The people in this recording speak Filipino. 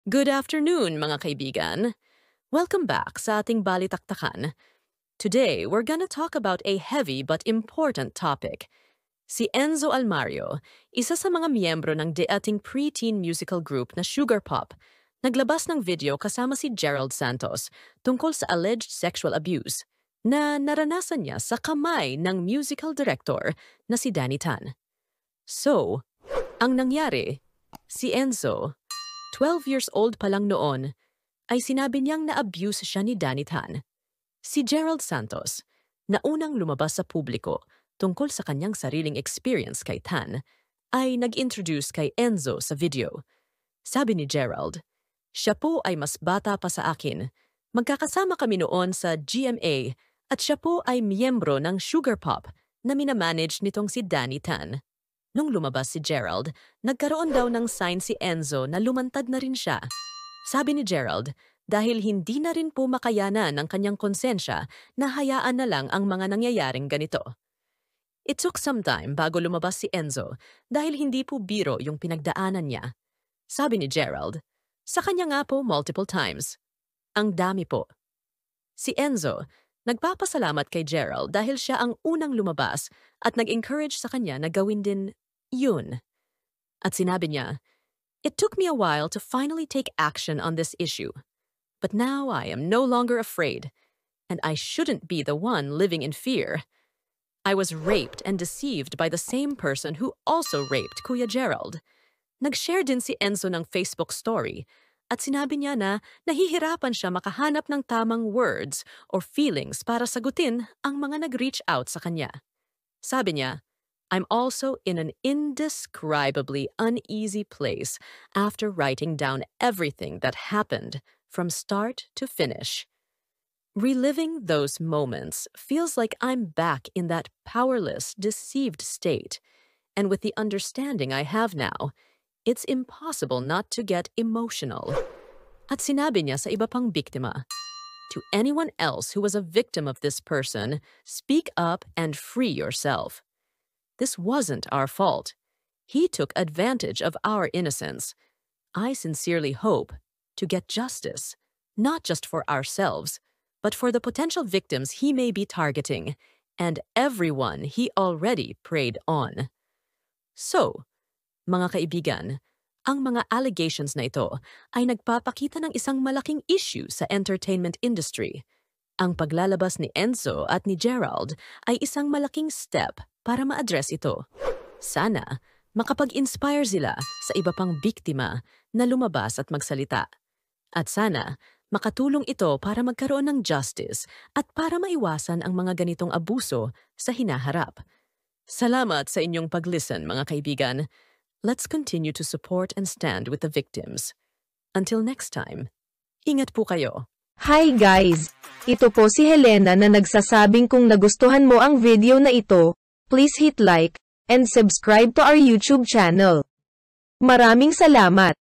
Good afternoon, mga kaibigan. Welcome back sa ating balitaktakan. Today, we're gonna talk about a heavy but important topic. Si Enzo Almario, isa sa mga miyembro ng dating preteen musical group na Sugar Pop, naglabas ng video kasama si Gerald Santos tungkol sa alleged sexual abuse na naranasan niya sa kamay ng musical director na si Danny Tan. So, ang nangyari, si Enzo, 12 years old pa lang noon, ay sinabi niyang na-abuse siya ni Danny Tan. Si Gerald Santos, na unang lumabas sa publiko tungkol sa kanyang sariling experience kay Tan, ay nag-introduce kay Enzo sa video. Sabi ni Gerald, "Siya po ay mas bata pa sa akin. Magkakasama kami noon sa GMA at siya po ay miyembro ng Sugar Pop na minamanage nitong si Danny Tan." Nung lumabas si Gerald, nagkaroon daw ng sign si Enzo na lumantad na rin siya. Sabi ni Gerald, dahil hindi na rin po makayanan ng kanyang konsensya na hayaan na lang ang mga nangyayaring ganito. It took some time bago lumabas si Enzo dahil hindi po biro yung pinagdaanan niya. Sabi ni Gerald, sa kanya nga po multiple times. Ang dami po. Si Enzo, nagpapasalamat kay Gerald dahil siya ang unang lumabas at nag-encourage sa kanya na gawin din yun. At sinabi niya, "It took me a while to finally take action on this issue. But now I am no longer afraid, and I shouldn't be the one living in fear. I was raped and deceived by the same person who also raped Kuya Gerald." Nag-share din si Enzo ng Facebook story at sinabi niya na nahihirapan siya makahanap ng tamang words or feelings para sagutin ang mga nag-reach out sa kanya. Sabi niya, "I'm also in an indescribably uneasy place after writing down everything that happened from start to finish. Reliving those moments feels like I'm back in that powerless, deceived state. And with the understanding I have now, it's impossible not to get emotional." At sinabi niya sa iba pang biktima, "To anyone else who was a victim of this person, speak up and free yourself. This wasn't our fault. He took advantage of our innocence. I sincerely hope to get justice, not just for ourselves, but for the potential victims he may be targeting, and everyone he already preyed on." So, mga kaibigan, ang mga allegations na ito ay nagpapakita ng isang malaking issue sa entertainment industry. Ang paglalabas ni Enzo at ni Gerald ay isang malaking step para ma-address ito. Sana makapag-inspire sila sa iba pang biktima na lumabas at magsalita. At sana makatulong ito para magkaroon ng justice at para maiwasan ang mga ganitong abuso sa hinaharap. Salamat sa inyong pag-listen, mga kaibigan. Let's continue to support and stand with the victims. Until next time, ingat po kayo. Hi guys! Ito po si Helena na nagsasabing kung nagustuhan mo ang video na ito, please hit like and subscribe to our YouTube channel. Maraming salamat!